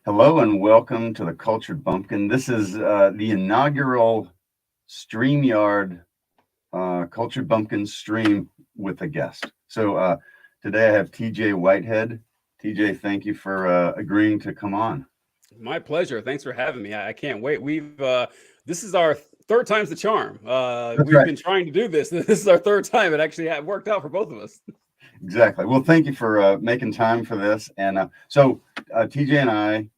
Hello and welcome to the Cultured Bumpkin. This is the inaugural StreamYard Cultured Bumpkin stream with a guest. So today I have TJ Whitehead. TJ, thank you for agreeing to come on. My pleasure. Thanks for having me. I can't wait. We've this is our third time's the charm. That's We've right. been trying to do this. This is our third time. It actually worked out for both of us. Exactly. Well, thank you for making time for this. And TJ and I,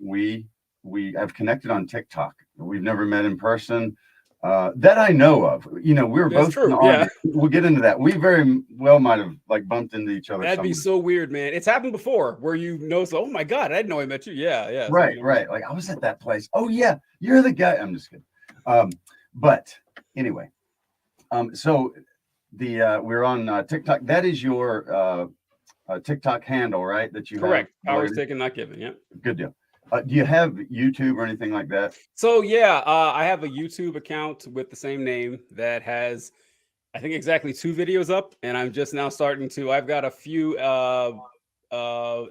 we have connected on TikTok. We've never met in person that I know of. You know, we were That's both in the true. army. Yeah, We'll get into that. We very well might have like bumped into each other that'd be somewhere. so weird, man. It's happened before where you know. So, oh my god, I didn't know I met you. Yeah, yeah. So Right, right. Like I was at that place. Oh yeah, you're the guy. I'm just kidding. But anyway, so the we're on TikTok. That is your TikTok handle, right? That you have. Correct. Powers taken, not given. Yeah. Good deal. Do you have YouTube or anything like that? So yeah, I have a YouTube account with the same name that has, I think, exactly 2 videos up, and I'm just now starting to. I've got a few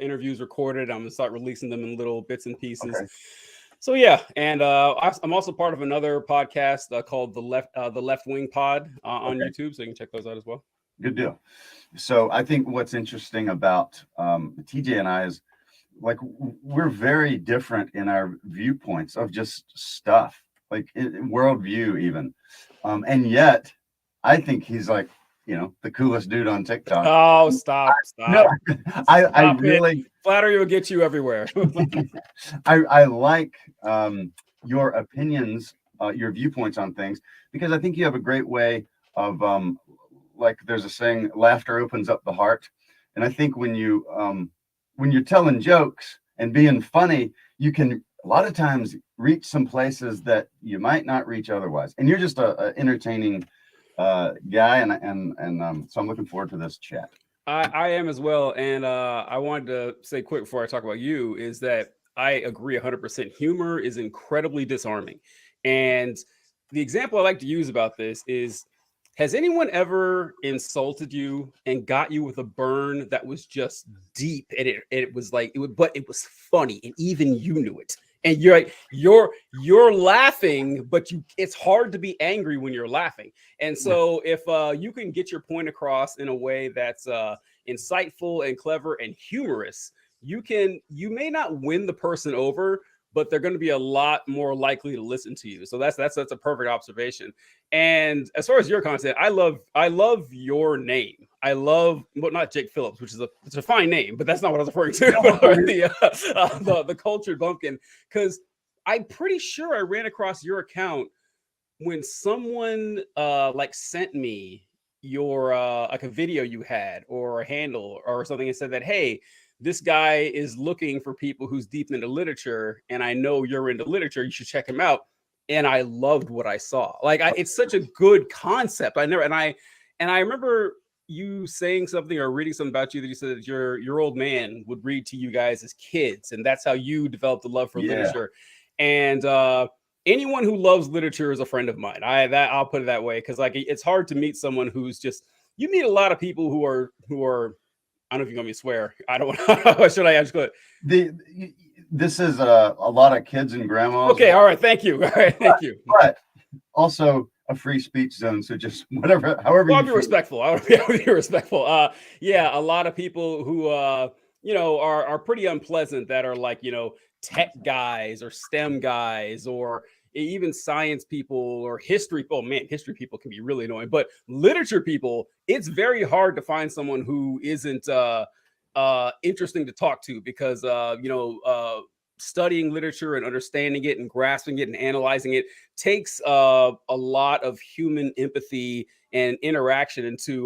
interviews recorded. I'm gonna start releasing them in little bits and pieces. Okay. So yeah, and I'm also part of another podcast called the Left Wing Pod on Okay. YouTube, so you can check those out as well. Good deal. So I think what's interesting about TJ and I is like we're very different in our viewpoints of just stuff, like worldview even, and yet I think he's like the coolest dude on TikTok. Oh, stop! No, I Stop it. really Flattery will get you everywhere. I like your opinions, your viewpoints on things because I think you have a great way of like there's a saying, laughter opens up the heart, and I think when you're telling jokes and being funny, you can a lot of times reach some places that you might not reach otherwise. And you're just a entertaining guy, and so I'm looking forward to this chat. I am as well, and I wanted to say quick before I talk about you is that I agree 100%. Humor is incredibly disarming, and the example I like to use about this is: has anyone ever insulted you and got you with a burn that was just deep, and it was like but it was funny, and even you knew it, and you're like you're laughing, but it's hard to be angry when you're laughing. And so if you can get your point across in a way that's insightful and clever and humorous, you may not win the person over, but they're going to be a lot more likely to listen to you. So that's a perfect observation. And as far as your content, I love your name. I love, well, not Jake Phillips, which is it's a fine name, but that's not what I was referring to. But the Cultured Bumpkin, because I'm pretty sure I ran across your account when someone like sent me your like a video you had or a handle or something and said that, hey, this guy is looking for people who's deep into literature, and I know you're into literature, you should check him out. And I loved what I saw. Like it's such a good concept. I remember you saying something or reading something about you that you said that your old man would read to you guys as kids, and that's how you developed the love for literature. And anyone who loves literature is a friend of mine. I'll put it that way, because like it's hard to meet someone who's just, you meet a lot of people who are I don't know if you're gonna me swear. I don't want. Should I? Just go ahead. This is a lot of kids and grandmas. Okay, all right. Thank you. All right, thank you. But also a free speech zone, so just whatever, however. Well, I'll be respectful. I'll be respectful. Yeah, a lot of people who are pretty unpleasant that are like tech guys or STEM guys or even science people or history. Oh man, history people can be really annoying. But literature people, it's very hard to find someone who isn't interesting to talk to, because studying literature and understanding it and grasping it and analyzing it takes a lot of human empathy and interaction into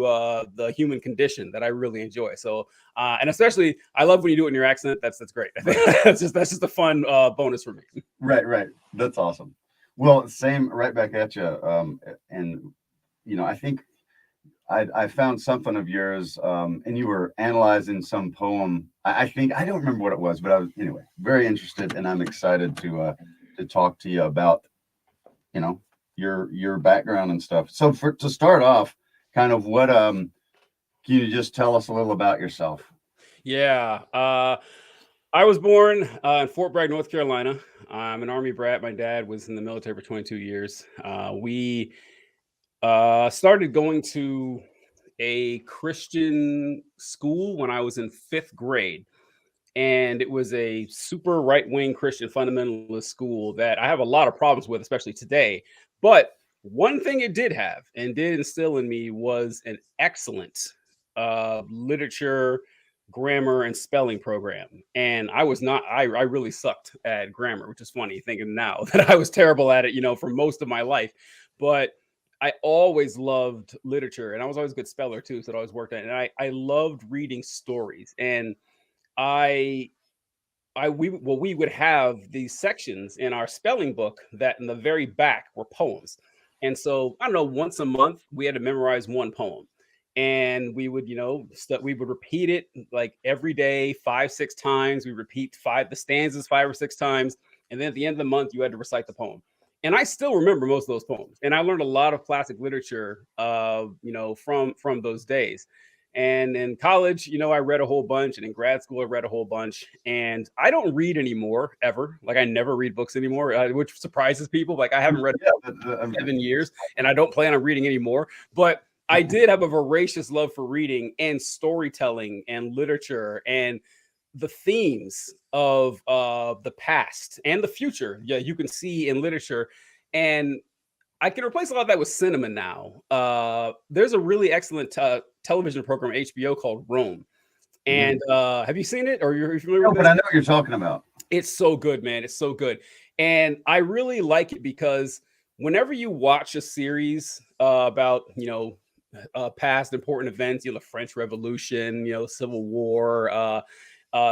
the human condition that I really enjoy. So and especially I love when you do it in your accent. That's great. that's just a fun bonus for me. Right. That's awesome. Well, same right back at you. And I think I found something of yours, and you were analyzing some poem. I think I don't remember what it was, but I was anyway very interested, and I'm excited to talk to you about your background and stuff. So to start off, kind of what can you just tell us a little about yourself? Yeah. I was born in Fort Bragg, North Carolina. I'm an Army brat. My dad was in the military for 22 years. We started going to a Christian school when I was in fifth grade. And it was a super right wing Christian fundamentalist school that I have a lot of problems with, especially today. But one thing it did have and did instill in me was an excellent literature, grammar, and spelling program. And I was not, I really sucked at grammar, which is funny thinking now that I was terrible at it, for most of my life. But I always loved literature and I was always a good speller too. So it always worked out. And I loved reading stories. And I we would have these sections in our spelling book that in the very back were poems. And so I don't know, once a month we had to memorize one poem. And we would, we would repeat it like every day, 5, 6 times. We repeat the stanzas 5 or 6 times. And then at the end of the month, you had to recite the poem. And I still remember most of those poems. And I learned a lot of classic literature, from those days. And in college, I read a whole bunch, and in grad school, I read a whole bunch. And I don't read anymore, ever. Like I never read books anymore, which surprises people. Like I haven't read in 7 years, and I don't plan on reading anymore. But I did have a voracious love for reading and storytelling and literature and the themes of the past and the future. Yeah, you can see in literature, and I can replace a lot of that with cinema now. There's a really excellent television program on HBO called Rome. And have you seen it, or are you familiar with but this? I know what you're talking about. It's so good, man. It's so good. And I really like it because whenever you watch a series about, past important events, the French Revolution, Civil War,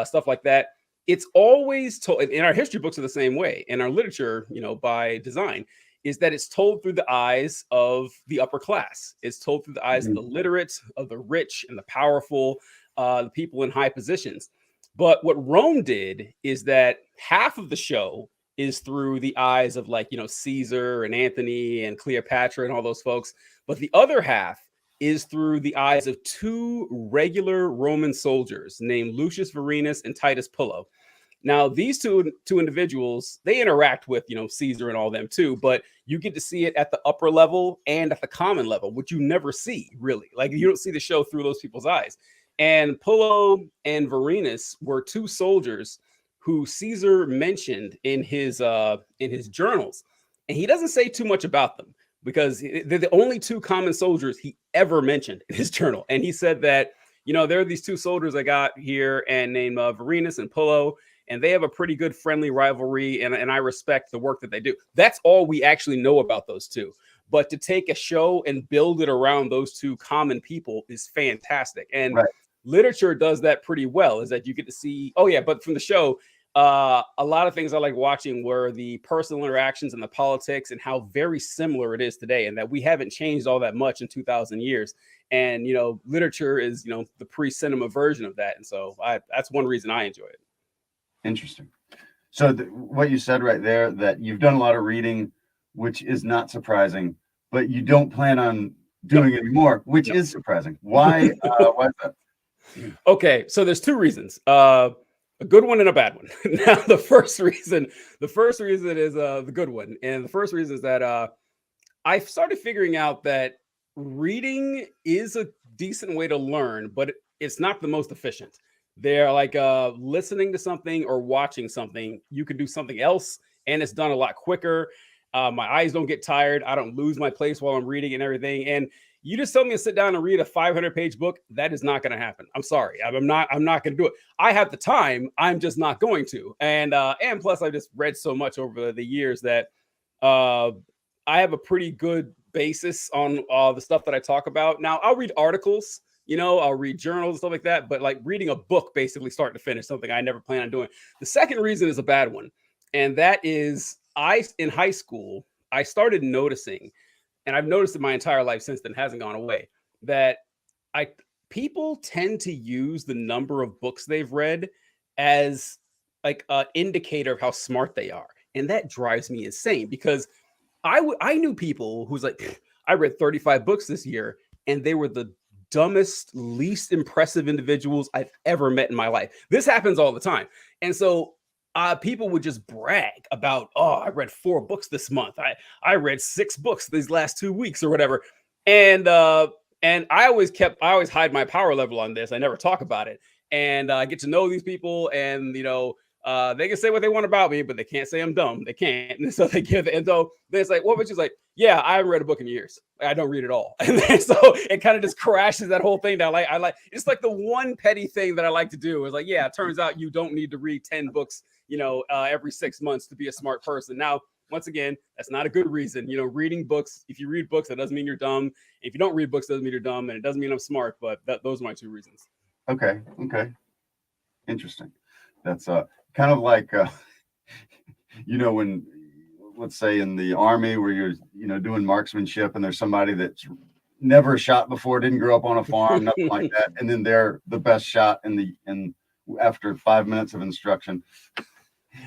stuff like that, it's always told. In our history books are the same way. In our literature, by design, is that it's told through the eyes of the upper class. It's told through the eyes of the literate, of the rich and the powerful, the people in high positions. But what Rome did is that half of the show is through the eyes of Caesar and Antony and Cleopatra and all those folks. But the other half is through the eyes of two regular Roman soldiers named Lucius Vorenus and Titus Pullo. Now, these two individuals, they interact with, Caesar and all them too, but you get to see it at the upper level and at the common level, which you never see really. Like you don't see the show through those people's eyes. And Pullo and Vorenus were two soldiers who Caesar mentioned in his journals, and he doesn't say too much about them because they're the only two common soldiers he ever mentioned in his journal. And he said that, there are these two soldiers I got here and named Vorenus and Pullo, and they have a pretty good friendly rivalry, and I respect the work that they do. That's all we actually know about those two. But to take a show and build it around those two common people is fantastic. And literature does that pretty well, is that you get to see, but from the show, a lot of things I like watching were the personal interactions and the politics and how very similar it is today, and that we haven't changed all that much in 2,000 years. And, literature is, the pre-cinema version of that. And so that's one reason I enjoy it. Interesting. So what you said right there, that you've done a lot of reading, which is not surprising, but you don't plan on doing it anymore, which is surprising. Why? Why is that? Okay, so there's two reasons. A good one and a bad one. Now, the first reason is the good one, and the first reason is that I started figuring out that reading is a decent way to learn, but it's not the most efficient. They're like listening to something or watching something. You can do something else, and it's done a lot quicker. My eyes don't get tired. I don't lose my place while I'm reading and everything. And you just tell me to sit down and read a 500-page book. That is not going to happen. I'm sorry. I'm not going to do it. I have the time. I'm just not going to. And plus, I've just read so much over the years that I have a pretty good basis on the stuff that I talk about. Now, I'll read articles. I'll read journals and stuff like that. But like reading a book, basically start to finish, something I never plan on doing. The second reason is a bad one. And that is in high school, I started noticing, and I've noticed it my entire life since then, hasn't gone away, that people tend to use the number of books they've read as like an indicator of how smart they are. And that drives me insane because I knew people who's like, I read 35 books this year, and they were the dumbest, least impressive individuals I've ever met in my life. This happens all the time. And so people would just brag about, oh, I read 4 books this month. I read 6 books these last 2 weeks or whatever. And I always hide my power level on this. I never talk about it. And I get to know these people, and they can say what they want about me, but they can't say I'm dumb. They can't. And so they give it. And so then it's like, what was just like, yeah, I haven't read a book in years. I don't read at all. And then, so it kind of just crashes that whole thing down. I like it's like the one petty thing that I like to do is like, yeah, it turns out you don't need to read 10 books, every 6 months to be a smart person. Now, once again, that's not a good reason. Reading books, if you read books, that doesn't mean you're dumb. If you don't read books, it doesn't mean you're dumb. And it doesn't mean I'm smart, but those are my 2 reasons. Okay. Interesting. That's kind of like when, let's say, in the army where you're doing marksmanship, and there's somebody that's never shot before, didn't grow up on a farm, nothing like that, and then they're the best shot after 5 minutes of instruction.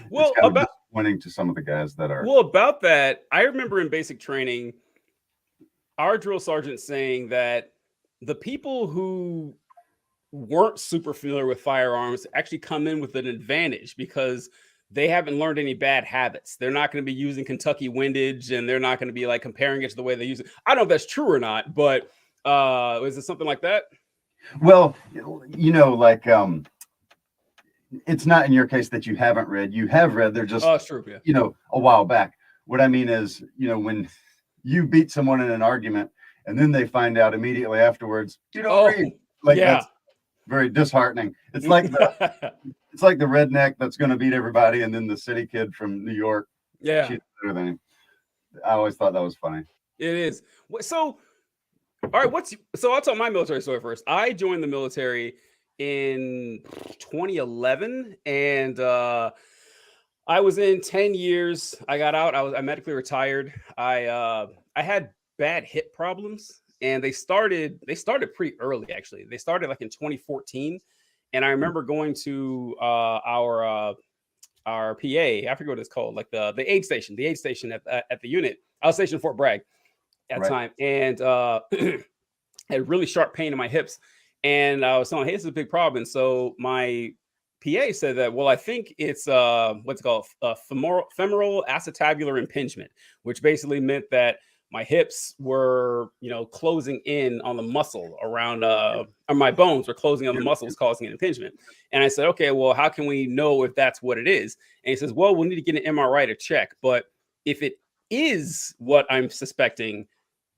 Well, it's kind of disappointing to some of the guys that are. Well, about that, I remember in basic training, our drill sergeant saying that the people who weren't super familiar with firearms actually come in with an advantage because they haven't learned any bad habits. They're not going to be using Kentucky windage, and they're not going to be like comparing it to the way they use it. I don't know if that's true or not, but is it something like that? Well, like it's not in your case that you haven't read. You have read. They're just it's true, yeah. A while back. What I mean is, when you beat someone in an argument and then they find out immediately afterwards you don't read. Like, yeah. That's very disheartening. It's like the redneck that's going to beat everybody, and then the city kid from New York. Yeah. She's better than him. I always thought that was funny. It is. So, all right. So I'll tell my military story first. I joined the military in 2011, and I was in 10 years. I got out. I medically retired. I had bad hip problems, and they started pretty early, actually. They started like in 2014, and I remember going to our PA. I forget what it's called, like the aid station. The aid station at the unit. I was stationed at Fort Bragg at the time, and had really sharp pain in my hips. And I was telling, hey, this is a big problem. And so my PA said that, well, I think it's what's called femoral acetabular impingement, which basically meant that my hips were, closing in on the muscle around, or my bones were closing on the muscles, causing an impingement. And I said, okay, well, how can we know if that's what it is? And he says, well, we'll need to get an MRI to check. But if it is what I'm suspecting,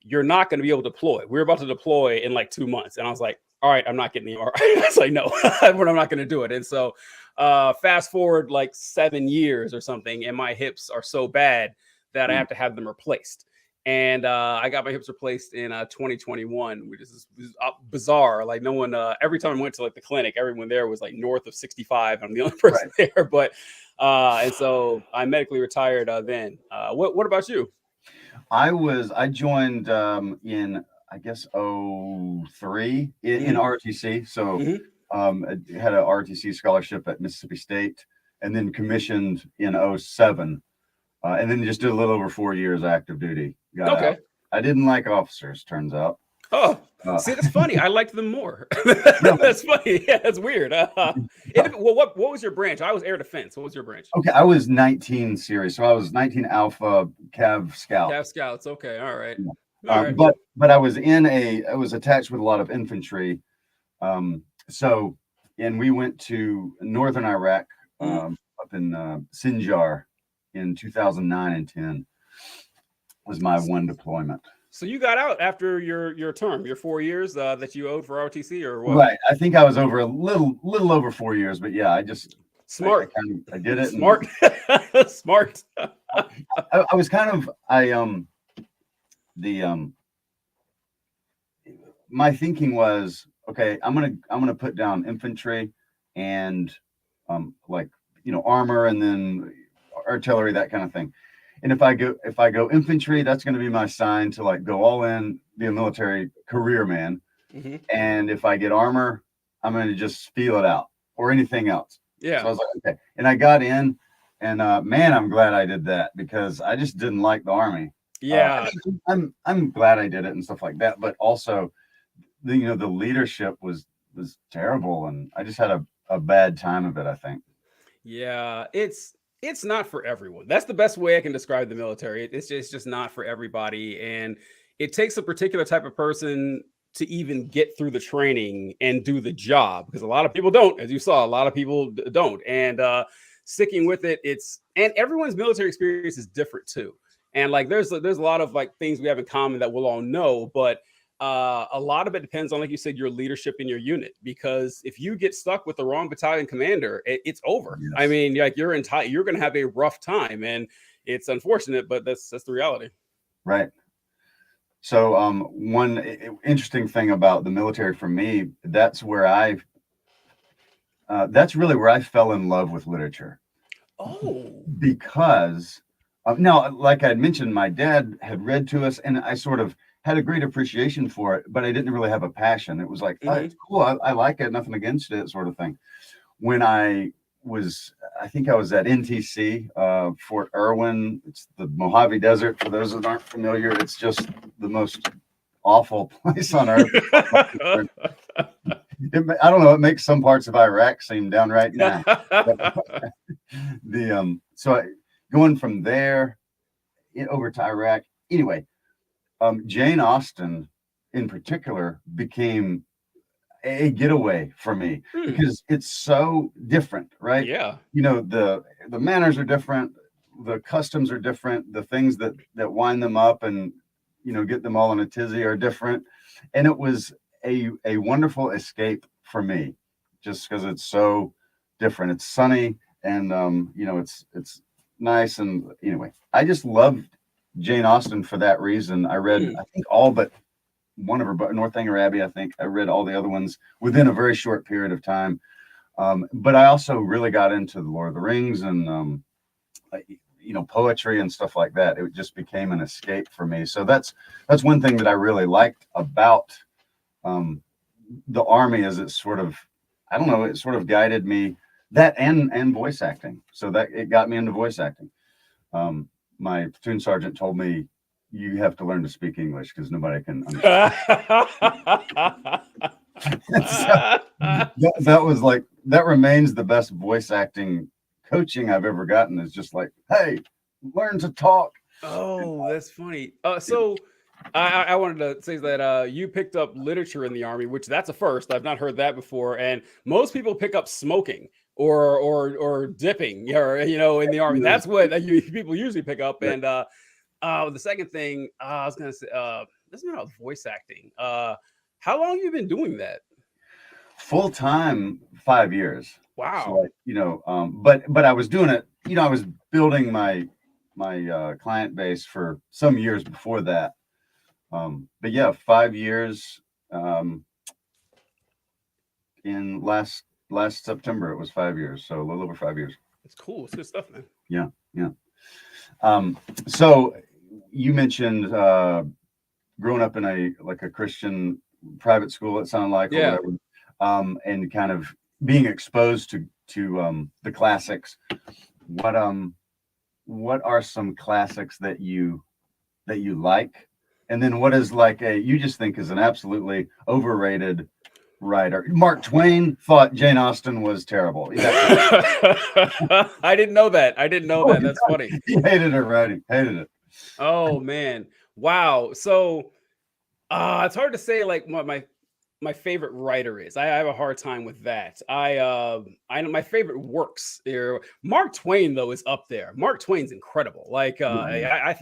you're not going to be able to deploy. We're about to deploy in like 2 months. And I was like, all right, I'm not getting the MRI. I was like, no, I'm not going to do it. And so fast forward like 7 years or something, and my hips are so bad that I have to have them replaced. And I got my hips replaced in 2021, which is bizarre. Like, no one, every time I went to like the clinic, everyone there was like north of 65. I'm the only person there. But and so I medically retired then. What about you? I joined in, I guess, 03 in ROTC. So I had an ROTC scholarship at Mississippi State, and then commissioned in 07. And then just did a little over 4 years active duty. Got out. I didn't like officers, turns out. Oh, see, that's funny. I liked them more. That's funny. Yeah, that's weird. What was your branch? I was air defense. What was your branch? Okay, I was 19 series, so I was 19 Alpha Cav Scout. Cav Scouts. Okay, all right. Yeah. All right. But I was I was attached with a lot of infantry. So, and we went to northern Iraq, up in Sinjar in 2009 and 10 was my one deployment. So you got out after your term, your 4 years that you owed for ROTC, or what? Right. I think I was over a little over 4 years, but yeah, I just smart. I did it. Smart. Smart. I was kind of my thinking was, okay, I'm gonna put down infantry and armor, and then artillery, that kind of thing. And if I go infantry, that's going to be my sign to like go all in, be a military career man. And if I get armor, I'm going to just feel it out, or anything else. Yeah. So I was like, okay. And I got in, and man, I'm glad I did that, because I just didn't like the Army. Yeah. I'm glad I did it and stuff like that. But also, the leadership was terrible, and I just had a bad time of it, I think. Yeah, it's not for everyone. That's the best way I can describe the military. It's just not for everybody, and it takes a particular type of person to even get through the training and do the job, because a lot of people don't, as you saw, a lot of people don't. And sticking with it, it's and everyone's military experience is different too. And like there's a lot of like things we have in common that we'll all know, but a lot of it depends on, like you said, your leadership in your unit. Because if you get stuck with the wrong battalion commander, it's over. I Yes. mean, like you're going to have a rough time, and it's unfortunate, but that's the reality. Right. So, one interesting thing about the military for me, that's really where I fell in love with literature. Oh, Because now, like I had mentioned, my dad had read to us, and I sort of had a great appreciation for it, but I didn't really have a passion. It was like, oh, hmm it's cool, I like it, nothing against it, sort of thing. When I think I was at NTC, Fort Irwin. It's the Mojave Desert. For those that aren't familiar, it's just the most awful place on earth. I don't know. It makes some parts of Iraq seem downright nice. But going from there over to Iraq. Anyway, Jane Austen, in particular, became a getaway for me Hmm, because it's so different, right? yeah. The manners are different, the customs are different, the things that wind them up and get them all in a tizzy are different, and it was a wonderful escape for me, just because it's so different. It's sunny, and it's nice, and anyway, I just loved Jane Austen for that reason. I read, Hmm. I think, all but one of her, but Northanger Abbey. I think I read all the other ones within a very short period of time. But I also really got into the Lord of the Rings and poetry and stuff like that. It just became an escape for me. So that's one thing that I really liked about um, the Army, is it sort of, I don't know, it sort of guided me, that and voice acting. So that it got me into voice acting. My platoon sergeant told me, you have to learn to speak English because nobody can understand. So that was like, that remains the best voice acting coaching I've ever gotten, is just like, hey, learn to talk. Oh, that's funny. So I wanted to say that you picked up literature in the army, which that's a first. I've not heard that before. And most people pick up smoking or dipping, or in the army. That's what people usually pick up. And the second thing I was gonna say, this is about voice acting. How long have you been doing that? Full time, 5 years. So Wow. but I was doing it. I was building my client base for some years before that. But yeah, 5 years. In last September, it was 5 years. So a little over 5 years. It's cool. It's good stuff, man. Yeah, yeah. So you mentioned growing up in a Christian private school, it sounded like, or Yeah. whatever, and kind of being exposed to the classics. What what are some classics that you like, and then what is like a you just think is an absolutely overrated writer? Mark Twain thought Jane Austen was terrible. I didn't know that. I didn't know Oh, that. That's funny. he hated her writing. Hated it. Oh man. Wow. So it's hard to say like what my favorite writer is. I have a hard time with that. I know my favorite works here. Mark Twain though is up there. Mark Twain's incredible. Like Oh, yeah.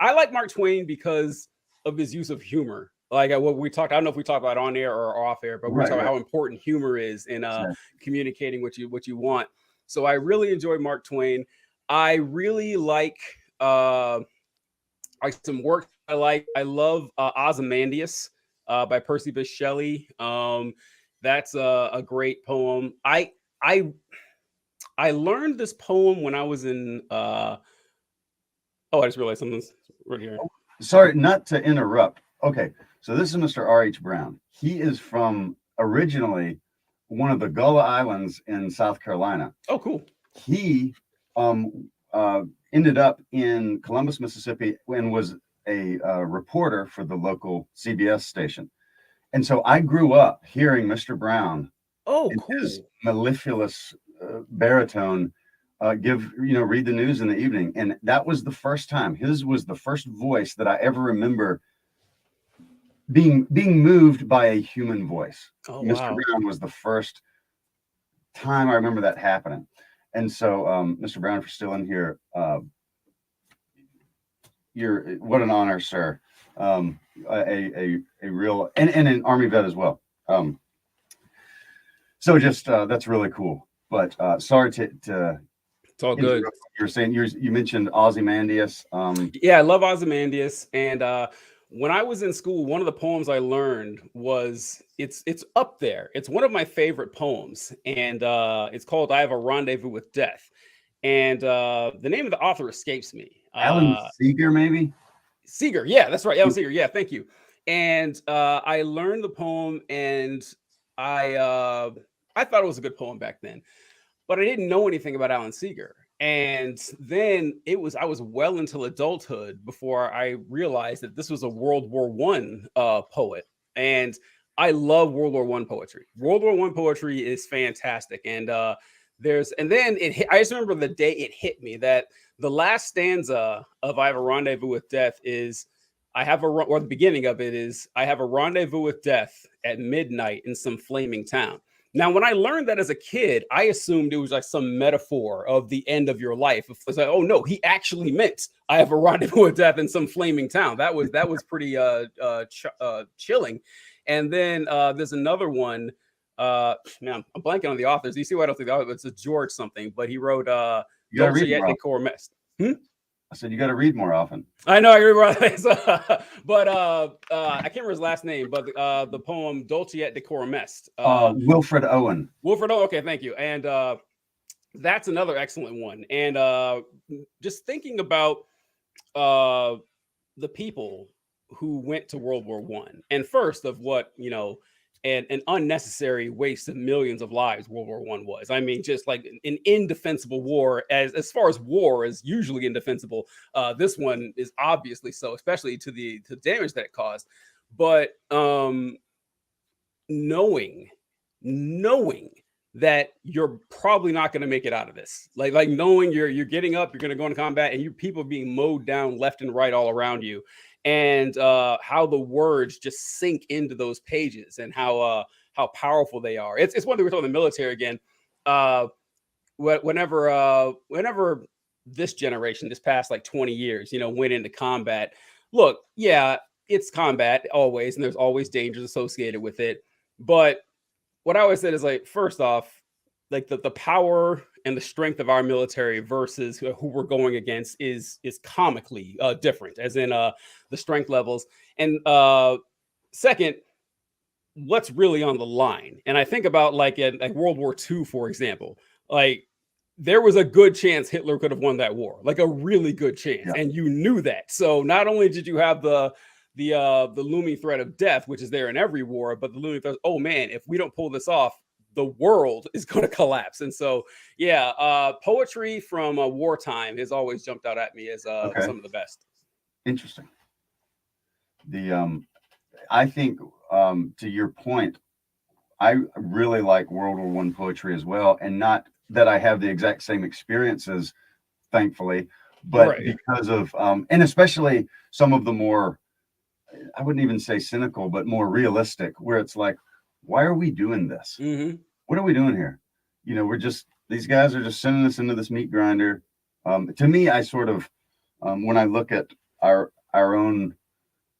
I like Mark Twain because of his use of humor. Like what we talked, I don't know if we talked about on air or off air, but we were Right, talking about right. how important humor is in Exactly. communicating what you want. So I really enjoy Mark Twain. I really like some work I like. I love Ozymandias by Percy by Shelley. That's a great poem. I I learned this poem when I was in. Oh, I just realized something's right here. Sorry, not to interrupt. Okay, so this is Mr. R.H. Brown. He is from originally one of the Gullah Islands in South Carolina. Oh, cool. He ended up in Columbus, Mississippi, and was a reporter for the local CBS station. And so I grew up hearing Mr. Brown Oh, and his cool. mellifluous baritone read the news in the evening, and that was the first time. His was the first voice that I ever remember being moved by a human voice. Oh, Mr. wow. Brown was the first time I remember that happening. And so, Mr. Brown, if you're still in here, what an honor, sir. A real and an Army vet as well. So just that's really cool. But sorry to It's all good. interrupt what you were saying. You mentioned Ozymandias. Yeah, I love Ozymandias. And when I was in school, one of the poems I learned was it's up there. It's one of my favorite poems, and it's called "I Have a Rendezvous with Death." And the name of the author escapes me. Alan Seeger, maybe. Seeger, yeah, that's right, Alan Seeger. Yeah, thank you. And I learned the poem, and I thought it was a good poem back then, but I didn't know anything about Alan Seeger. And then I was well into adulthood before I realized that this was a World War One poet. And I love World War One poetry. World War One poetry is fantastic. And I just remember the day it hit me that the last stanza of "I Have a Rendezvous with Death" is the beginning of it is, "I have a rendezvous with death at midnight in some flaming town." Now, when I learned that as a kid, I assumed it was like some metaphor of the end of your life. It's like, oh no, he actually meant "I have a rendezvous with death in some flaming town." That was pretty chilling. And then there's another one. Man, I'm blanking on the authors. You see why I don't think it's a George something, but he wrote Dolce et Decor Mest. I said you got to read more often. I know, I remember that. But I can't remember his last name, but the poem "Dolce et Decorum Est." Wilfred Owen. Wilfred Owen. Okay, thank you. And that's another excellent one. And just thinking about the people who went to World War One, and first of what an unnecessary waste of millions of lives World War One was. I mean, just like an indefensible war, as far as war is usually indefensible. This one is obviously so, especially to the damage that it caused. But knowing that you're probably not going to make it out of this, like knowing you're getting up, you're going to go into combat, and people being mowed down left and right all around you. And how the words just sink into those pages, and how powerful they are. It's one thing we're talking the military again. Whenever this generation, this past like 20 years, went into combat. Look, yeah, it's combat always, and there's always dangers associated with it. But what I always said is, like, first off, like the power and the strength of our military versus who we're going against is comically different, as in the strength levels. And second, what's really on the line. And I think about like World War II, for example, like there was a good chance Hitler could have won that war, like a really good chance. Yeah. And you knew that. So not only did you have the looming threat of death, which is there in every war, but the looming threat, oh man, if we don't pull this off, the world is going to collapse. And so, yeah, poetry from wartime has always jumped out at me as some of the best. Interesting. I think to your point, I really like World War One poetry as well, and not that I have the exact same experiences, thankfully, but right. Because of and especially some of the more, I wouldn't even say cynical, but more realistic, where it's like, why are we doing this? Mm-hmm. What are we doing here? These guys are just sending us into this meat grinder. To me, I sort of, when I look at our own,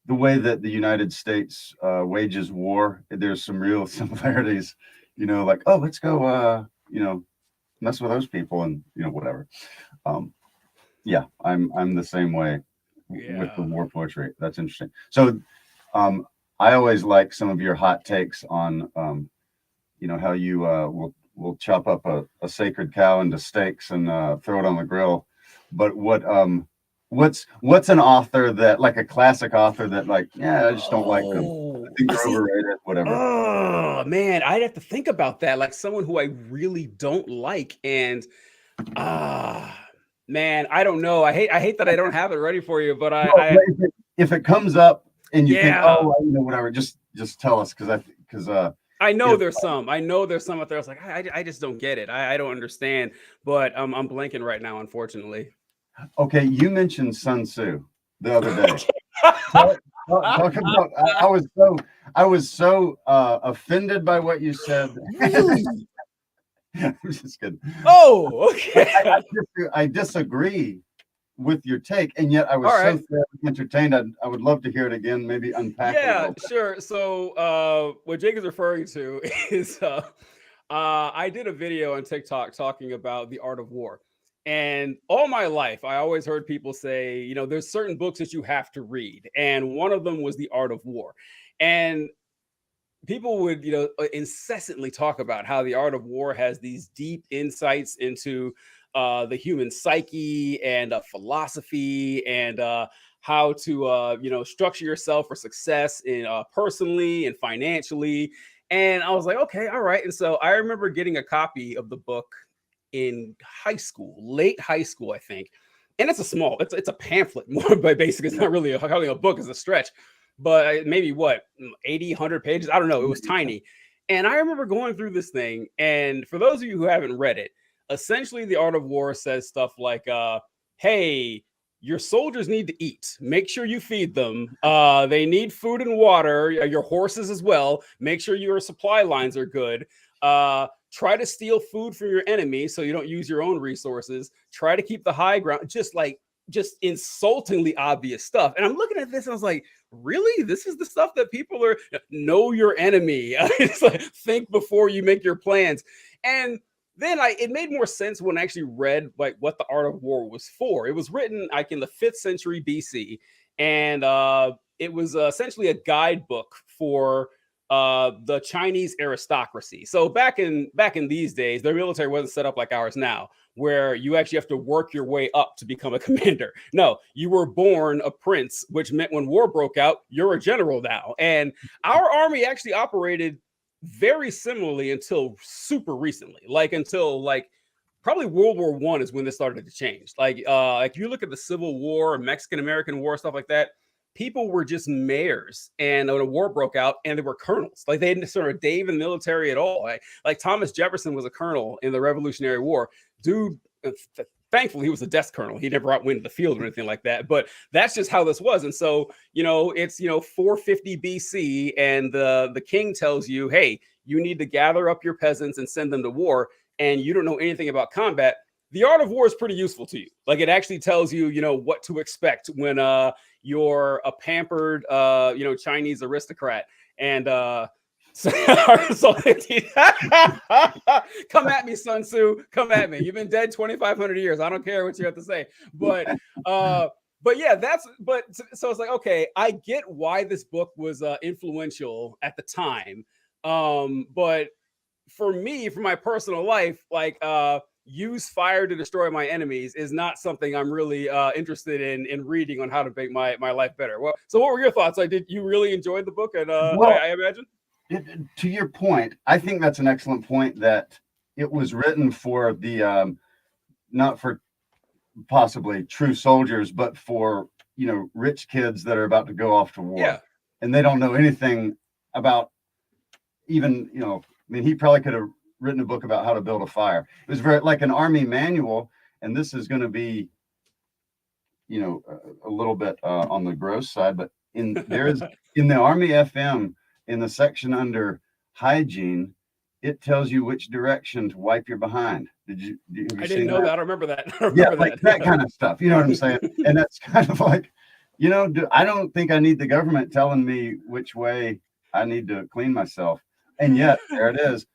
the way that the United States wages war, there's some real similarities, like, oh, let's go, mess with those people and, whatever. Yeah, I'm the same way with the war poetry. That's interesting. So, I always like some of your hot takes on, how you will chop up a sacred cow into steaks and throw it on the grill. But what's an author that, like a classic author that, like, I just don't like them. I think they're overrated, whatever. Oh man, I'd have to think about that. Like someone who I really don't like, and man, I don't know. I hate that I don't have it ready for you, but if it comes up and you think, whatever, just tell us, because I know If there's some. I know there's some out there. I was like, I just don't get it. I don't understand. But I'm blanking right now, unfortunately. okay, you mentioned Sun Tzu the other day. Talk, talk about. I was so offended by what you said. Really? I'm just kidding. Oh, okay. I disagree with your take, and yet I All was so right. entertained. I would love to hear it again. Maybe unpack it a Yeah, little bit. sure. So what Jake is referring to is I did a video on TikTok talking about the art of war. And all my life, I always heard people say, there's certain books that you have to read. And one of them was The Art of War. And people would, incessantly talk about how The Art of War has these deep insights into the human psyche and philosophy and how to, structure yourself for success in personally and financially. And I was like, okay, all right. And so I remember getting a copy of the book in high school, late high school, I think. And it's a pamphlet more, but basically it's not really a book, it's a stretch. But maybe what, 80, 100 pages? I don't know. It was tiny. And I remember going through this thing. And for those of you who haven't read it, essentially the Art of War says stuff like, hey, your soldiers need to eat. Make sure you feed them. They need food and water, your horses as well. Make sure your supply lines are good. Try to steal food from your enemy so you don't use your own resources. Try to keep the high ground. Just insultingly obvious stuff. And I'm looking at this and I was like, really? This is the stuff that people are know your enemy. It's like, think before you make your plans. And then it made more sense when I actually read like what the Art of War was for. It was written like in the 5th century BC, and it was essentially a guidebook for the Chinese aristocracy. So back in these days, their military wasn't set up like ours now, where you actually have to work your way up to become a commander. No, you were born a prince, which meant when war broke out, you're a general now. And our army actually operated very similarly until super recently, until probably World War I is when this started to change. Like if you look at the Civil War, Mexican American War, stuff like that, people were just mayors, and when a war broke out, and they were colonels. Like they didn't sort of Dave in the military at all. Like Thomas Jefferson was a colonel in the Revolutionary War. Dude, thankfully he was a desk colonel. He never went to the field or anything like that. But that's just how this was. And so it's 450 BC, and the king tells you, hey, you need to gather up your peasants and send them to war, and you don't know anything about combat. The Art of War is pretty useful to you. Like it actually tells you, what to expect when you're a pampered, Chinese aristocrat. And so come at me, Sun Tzu. Come at me. You've been dead 2,500 years. I don't care what you have to say. But yeah, so it's like, okay, I get why this book was influential at the time. But for me, for my personal life, use fire to destroy my enemies is not something I'm really interested in reading on how to make my life better. Well, so what were your thoughts? Did you really enjoy the book? And I imagine. To your point, I think that's an excellent point, that it was written for the not for possibly true soldiers, but for rich kids that are about to go off to war. Yeah. And they don't know anything about even I mean, he probably could have written a book about how to build a fire. It was very like an army manual, and this is going to be a little bit on the gross side, but in the Army FM, in the section under hygiene, it tells you which direction to wipe your behind. I didn't know that? I don't remember that. That kind of stuff. You know what I'm saying? And that's kind of like, I don't think I need the government telling me which way I need to clean myself. And yet there it is.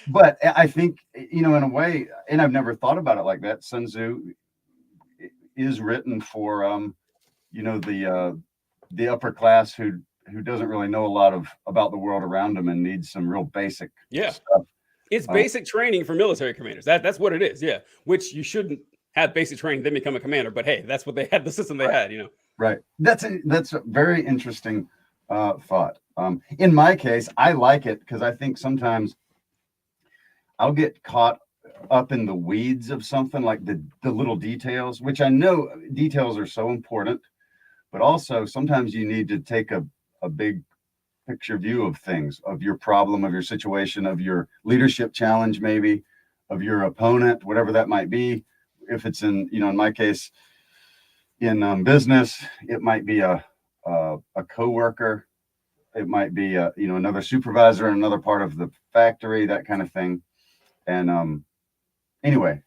But I think, in a way, and I've never thought about it like that, Sun Tzu is written for, the upper class who doesn't really know a lot about the world around them and needs some real basic stuff. It's basic training for military commanders. That's what it is. Yeah. Which you shouldn't have basic training, then become a commander. But hey, that's what they had, the system they had, Right. That's a very interesting thought. In my case, I like it because I think sometimes I'll get caught up in the weeds of something, like the little details, which I know details are so important, but also sometimes you need to take a big picture view of things, of your problem, of your situation, of your leadership challenge, maybe of your opponent, whatever that might be. If it's in, in my case, in business, it might be a coworker, it might be another supervisor in another part of the factory, that kind of thing. And anyway,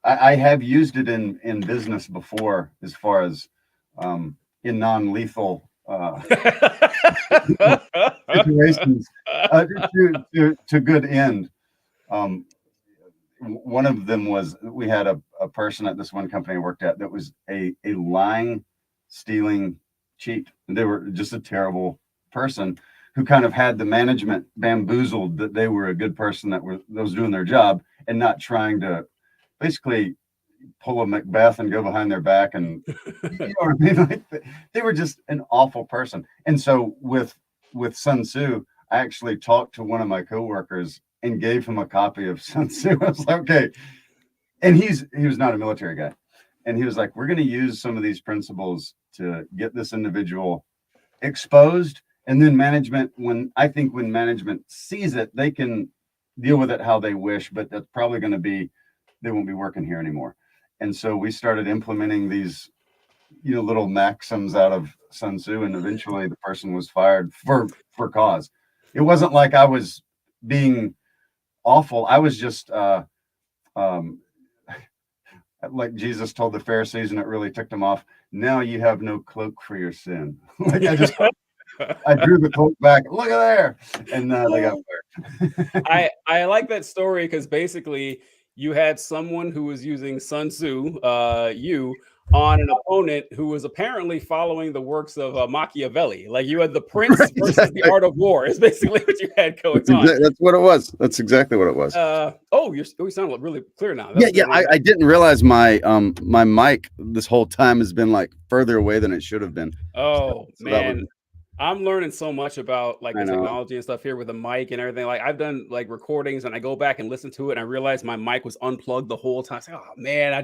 I have used it in business before, as far as in non-lethal situations, to good end. One of them was, we had a person at this one company I worked at that was a lying, stealing cheat. And they were just a terrible person who kind of had the management bamboozled that they were a good person that was doing their job, and not trying to basically pull a Macbeth and go behind their back. And you know what I mean? Like, they were just an awful person. And so with Sun Tzu, I actually talked to one of my coworkers and gave him a copy of Sun Tzu. I was like, okay. And he was not a military guy. And he was like, we're going to use some of these principles to get this individual exposed. And then when management sees it, they can deal with it how they wish, but that's probably going to be, they won't be working here anymore. And so we started implementing these, little maxims out of Sun Tzu, and eventually the person was fired for cause. It wasn't like I was being awful. I was just like Jesus told the Pharisees, and it really ticked them off. Now you have no cloak for your sin. Like, I drew the cloak back. Look at there, and they got fired. I like that story because basically you had someone who was using Sun Tzu, on an opponent who was apparently following the works of Machiavelli. Like, you had the prince versus the art of war is basically what you had going on. That's what it was. That's exactly what it was. You sound really clear now. I didn't realize my my mic this whole time has been like further away than it should have been. So man. I'm learning so much about like the technology and stuff here with the mic and everything. Like, I've done like recordings and I go back and listen to it and I realize my mic was unplugged the whole time. I like, oh man, I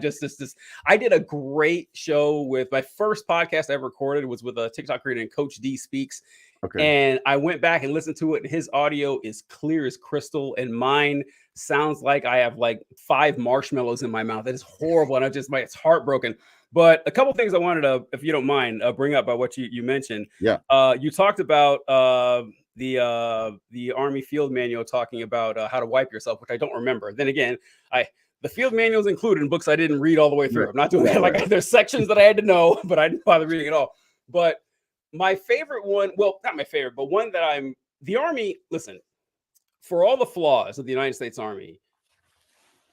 did a great show with my first podcast I ever recorded was with a TikTok creator named Coach D Speaks. Okay. And I went back and listened to it. And his audio is clear as crystal, and mine sounds like I have like 5 marshmallows in my mouth. It is horrible. And it's heartbroken. But a couple things I wanted to, if you don't mind, bring up by what you mentioned. Yeah. You talked about the Army Field Manual talking about how to wipe yourself, which I don't remember. Then again, the field manual is included in books I didn't read all the way through. I'm not doing that. Like, there's sections that I had to know, but I didn't bother reading it all. But my favorite one, well, not my favorite, but one that the Army, listen, for all the flaws of the United States Army,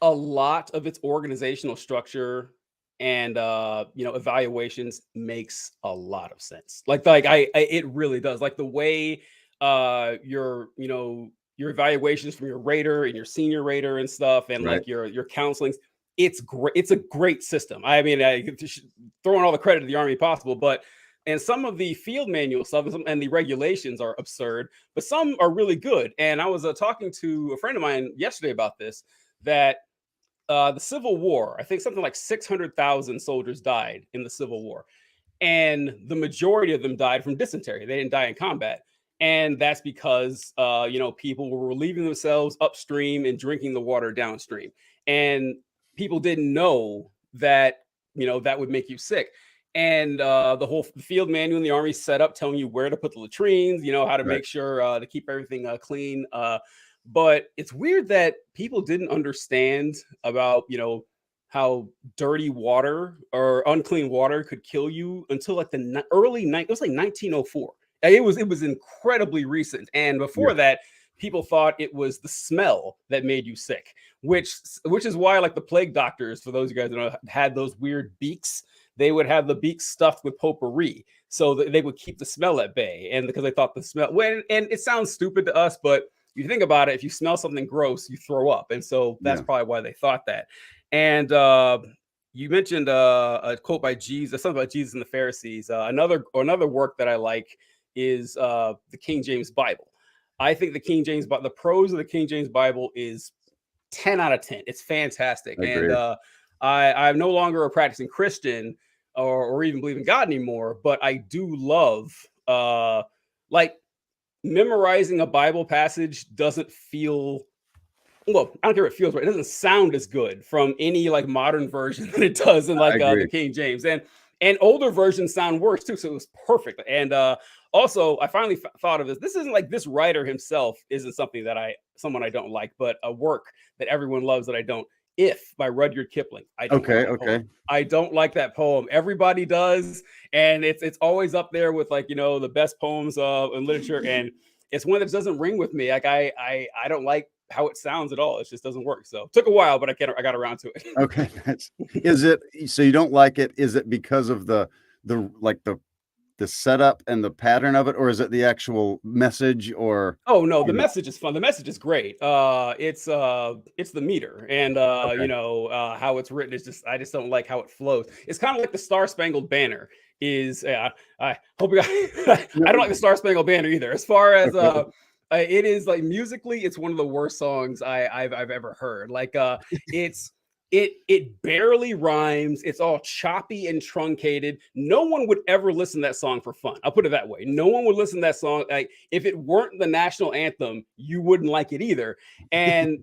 a lot of its organizational structure and evaluations makes a lot of sense. It really does. Like, the way your evaluations from your rater and your senior rater and stuff, and like your counseling, it's great. It's a great system. I mean, throwing all the credit to the Army possible, and some of the field manual stuff and the regulations are absurd, but some are really good. And I was talking to a friend of mine yesterday about this, that the Civil War, I think something like 600,000 soldiers died in the Civil War. And the majority of them died from dysentery. They didn't die in combat. And that's because, people were relieving themselves upstream and drinking the water downstream. And people didn't know that, that would make you sick. And the whole field manual in the Army set up telling you where to put the latrines, how to make sure to keep everything clean. But it's weird that people didn't understand about, how dirty water or unclean water could kill you until like the early it was like 1904. It was incredibly recent. And before that, people thought it was the smell that made you sick, which is why, like, the plague doctors, for those of you guys that know, had those weird beaks. They would have the beaks stuffed with potpourri so that they would keep the smell at bay. And because they thought the smell, and it sounds stupid to us, but you think about it, if you smell something gross, you throw up. And so that's probably why they thought that. And you mentioned a quote by Jesus, something about Jesus and the Pharisees. Another work that I like is the King James Bible. I think the prose of the King James Bible is 10 out of 10. It's fantastic. And I'm no longer a practicing Christian or even believe in God anymore, but I do love memorizing a Bible passage doesn't feel, well, I don't care if it feels right. It doesn't sound as good from any like modern version than it does in I like the agree. King James, and older versions sound worse too. So it was perfect. And also, I finally thought of this. This isn't like this writer himself isn't something that someone I don't like, but a work that everyone loves that I don't. If by Rudyard Kipling. I don't like Okay, that poem. okay. I don't like that poem. Everybody does, and it's always up there with like the best poems in literature, and it's one that doesn't ring with me. Like I don't like how it sounds at all. It just doesn't work. So it took a while, but I got around to it. Okay, is it so you don't like it? Is it because of the setup and the pattern of it, or is it the actual message? Or Oh no, the you know, message is fun. The message is great. It's the meter, and okay, how it's written is just I just don't like how it flows. It's kind of like the Star Spangled Banner is. I hope you guys, I don't like the Star Spangled Banner either. As far as okay. it is like musically, it's one of the worst songs I've ever heard. Like it's it barely rhymes. It's all choppy and truncated. No one would ever listen to that song for fun. I'll put it that way. No one would listen to that song. Like if it weren't the national anthem, you wouldn't like it either. And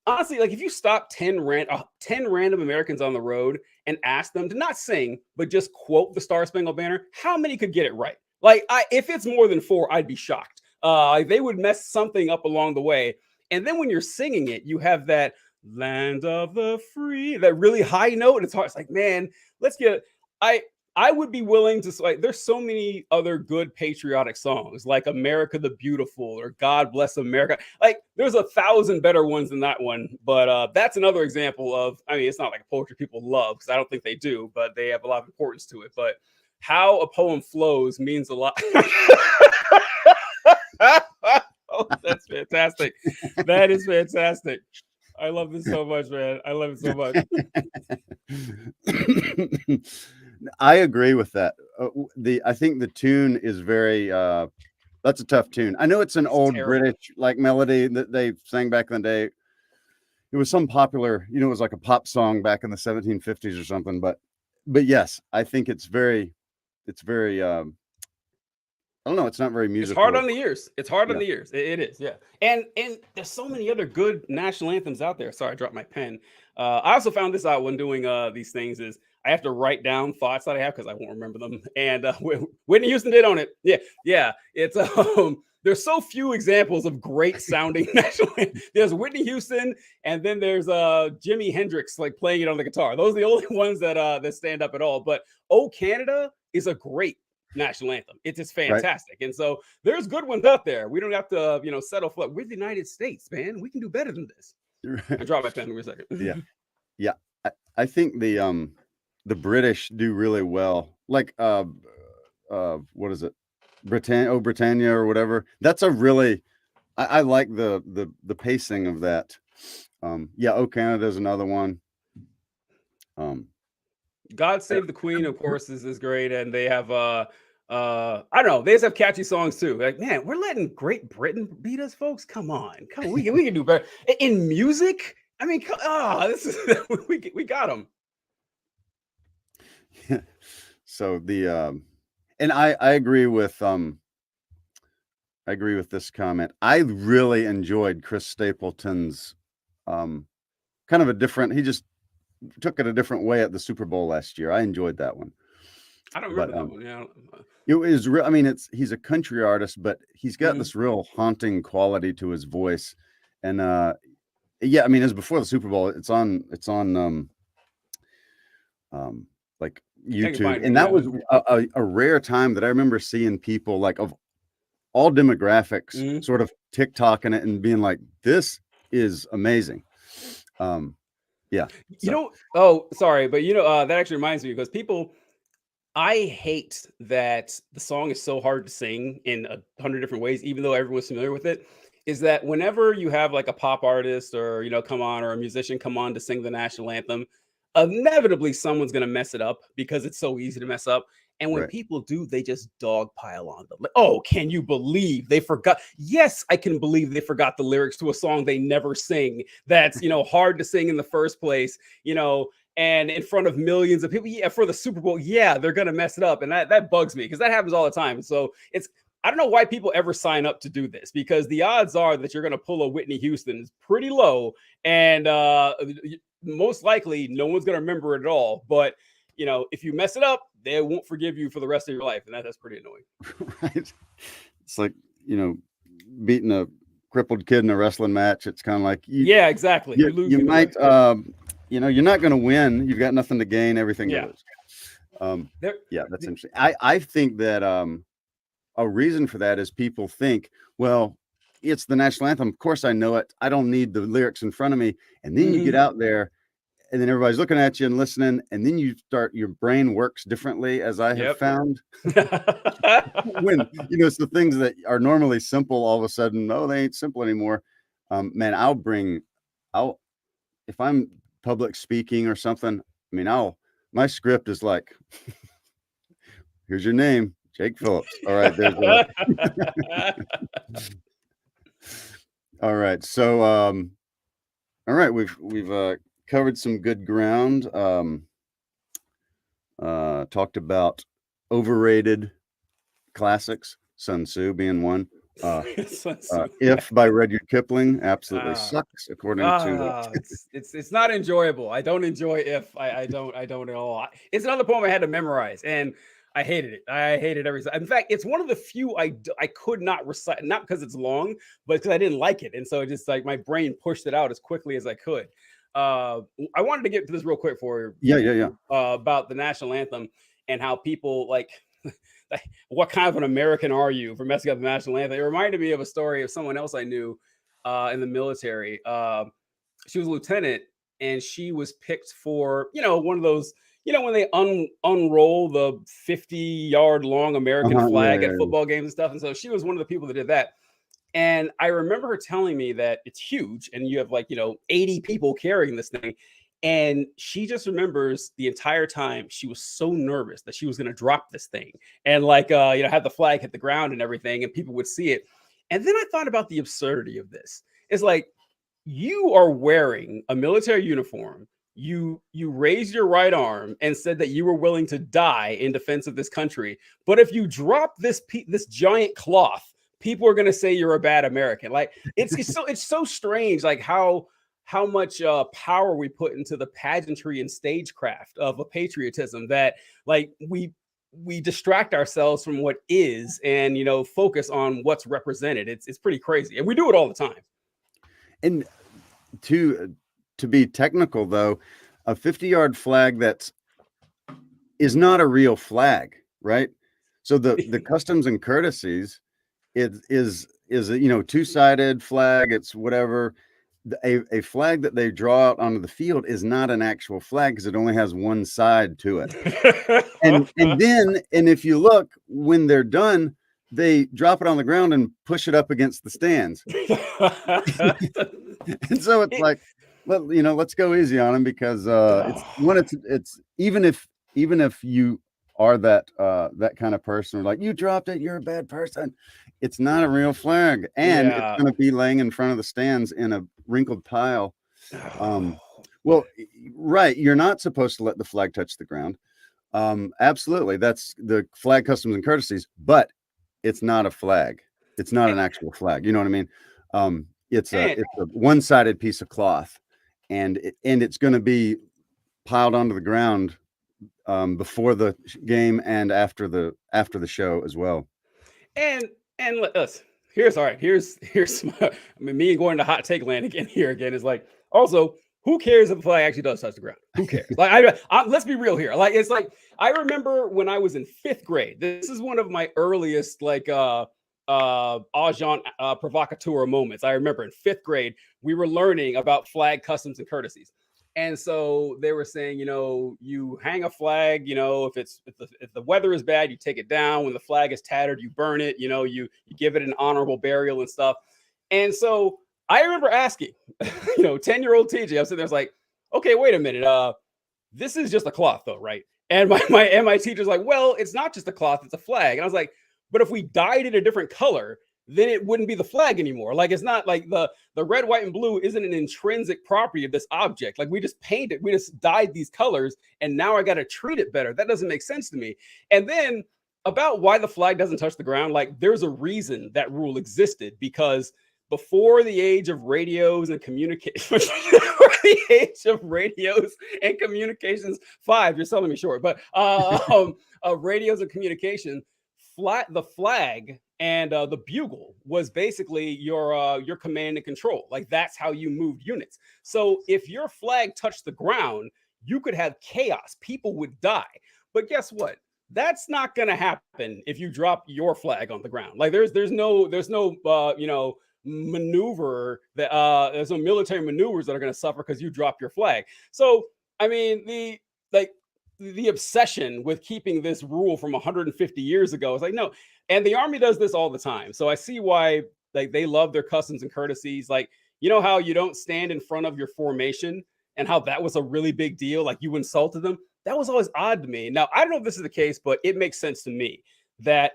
honestly, like if you stop 10 random Americans on the road and ask them to not sing, but just quote the Star Spangled Banner, how many could get it right? Like if it's more than 4, I'd be shocked. They would mess something up along the way. And then when you're singing it, you have that land of the free, that really high note. It's hard. It's like, man, let's get I would be willing to like there's so many other good patriotic songs like America the Beautiful or God Bless America. Like there's 1,000 better ones than that one. But that's another example of, I mean, it's not like poetry people love because I don't think they do, but they have a lot of importance to it. But how a poem flows means a lot. Oh, that's fantastic. That is fantastic. I love this so much, man. I love it so much. I agree with that. I think the tune is very that's a tough tune. I know it's an old Terrible. British like melody that they sang back in the day. It was some popular, it was like a pop song back in the 1750s or something. But yes, I think it's very I don't know. It's not very It's musical. hard on the ears. It's hard on Yeah. the ears. It is, yeah. And there's so many other good national anthems out there. Sorry, I dropped my pen. I also found this out when doing these things is I have to write down thoughts that I have because I won't remember them. And Whitney Houston did on it. Yeah. It's there's so few examples of great sounding national. There's Whitney Houston, and then there's Jimi Hendrix like playing it on the guitar. Those are the only ones that stand up at all. But "Oh Canada" is a great national anthem. It's just fantastic. Right. And so there's good ones out there. We don't have to, settle for we're the United States, man. We can do better than this. I dropped my pen for a second. Yeah. I think the British do really well. Like what is it? Britannia or whatever. That's a really I like the pacing of that. "Oh Canada" is another one. God Save the Queen, of course, is great, and they have I don't know, they just have catchy songs too. Like, man, we're letting Great Britain beat us, folks. Come on, we can do better in music. I mean, this is we got them. So the and I agree with this comment. I really enjoyed Chris Stapleton's kind of a different. He just took it a different way at the Super Bowl last year. I enjoyed that one. I don't remember that one. Yeah, it was real. I mean, he's a country artist, but he's got this real haunting quality to his voice. And yeah, I mean, as before the Super Bowl, it's on like YouTube, and that was a rare time that I remember seeing people like of all demographics sort of TikToking it and being like, "This is amazing." Yeah. Oh, sorry, but that actually reminds me because I hate that the song is so hard to sing in 100 different ways, even though everyone's familiar with it. Is that whenever you have like a pop artist or come on, or a musician come on to sing the national anthem, inevitably someone's gonna mess it up because it's so easy to mess up. And when people do, they just dogpile on them. Like, oh, can you believe they forgot? Yes, I can believe they forgot the lyrics to a song they never sing. That's hard to sing in the first place. And in front of millions of people, for the Super Bowl, they're gonna mess it up, and that bugs me because that happens all the time. So it's I don't know why people ever sign up to do this, because the odds are that you're going to pull a Whitney Houston is pretty low, and most likely no one's going to remember it at all. But if you mess it up, they won't forgive you for the rest of your life, and that's pretty annoying. Right? It's like beating a crippled kid in a wrestling match. It's kind of like yeah, exactly. You might you're not going to win. You've got nothing to gain, everything to lose. Yeah, that's interesting. I think that a reason for that is people think, well, it's the national anthem. Of course I know it. I don't need the lyrics in front of me. And then you get out there and then everybody's looking at you and listening. And then your brain works differently, as I have found. When, it's the things that are normally simple, all of a sudden, no, they ain't simple anymore. Man, if I'm public speaking or something, my script is like, here's your name, Jake Phillips. All right, there's all right. So, all right, we've covered some good ground. Talked about overrated classics, Sun Tzu being one. If by Rudyard Kipling absolutely sucks, according to it's not enjoyable. I don't enjoy If. I don't at all. It's another poem I had to memorize, and I hated it. I hated every. In fact, it's one of the few I could not recite, not because it's long, but because I didn't like it, and so just like my brain pushed it out as quickly as I could. I wanted to get to this real quick for you. About the national anthem and how people like. What kind of an American are you for messing up the national anthem? It reminded me of a story of someone else I knew in the military. She was a lieutenant, and she was picked for one of those. When they unroll the 50-yard long American flag at football games and stuff. And so she was one of the people that did that. And I remember her telling me that it's huge and you have 80 people carrying this thing. And she just remembers the entire time she was so nervous that she was going to drop this thing and have the flag hit the ground and everything, and people would see it. And then I thought about the absurdity of this. It's like, you are wearing a military uniform. You raised your right arm and said that you were willing to die in defense of this country. But if you drop this giant cloth, people are going to say you're a bad American. Like it's so strange, like how much power we put into the pageantry and stagecraft of a patriotism that we distract ourselves from what is and focus on what's represented. It's pretty crazy, and we do it all the time. And to be technical, though, a 50-yard flag is not a real flag, right? So the customs and courtesies, it is a two-sided flag. It's whatever. A flag that they draw out onto the field is not an actual flag because it only has one side to it. and if you look, when they're done, they drop it on the ground and push it up against the stands. And so it's like, well, let's go easy on them because it's even if you are that kind of person, like, you dropped it, you're a bad person. It's not a real flag, and it's going to be laying in front of the stands in a wrinkled pile. Well, right, you're not supposed to let the flag touch the ground. Absolutely, that's the flag customs and courtesies, but it's not a flag. It's not an actual flag. You know what I mean? It's a one-sided piece of cloth, and it's going to be piled onto the ground before the game and after the show as well. And here's me going to hot take land again is like, also, who cares if the flag actually does touch the ground? Who cares? Let's be real here. Like, it's like, I remember when I was in 5th grade, this is one of my earliest agent provocateur moments. I remember in 5th grade, we were learning about flag customs and courtesies. And so they were saying, you hang a flag, if the weather is bad, you take it down. When the flag is tattered, you burn it, you give it an honorable burial and stuff. And so I remember asking, 10-year-old TJ, I was sitting there, I was like, okay, wait a minute. This is just a cloth though, right? And my teacher's like, well, it's not just a cloth, it's a flag. And I was like, but if we dyed it a different color, then it wouldn't be the flag anymore. Like, it's not like the red, white, and blue isn't an intrinsic property of this object. Like, we just painted, we just dyed these colors, and now I got to treat it better. That doesn't make sense to me. And then about why the flag doesn't touch the ground, like there's a reason that rule existed, because before the age of radios and communications, the age of radios and communications, you're selling me short, but radios and communication, the flag and the bugle was basically your command and control. Like that's how you moved units. So if your flag touched the ground, you could have chaos. People would die. But guess what? That's not going to happen if you drop your flag on the ground. Like there's no maneuver that there's no military maneuvers that are going to suffer because you drop your flag. So I mean the obsession with keeping this rule from 150 years ago is like no, and the army does this all the time. So I see why like they love their customs and courtesies. Like you know how you don't stand in front of your formation and how that was a really big deal. Like you insulted them. That was always odd to me. Now I don't know if this is the case, but it makes sense to me that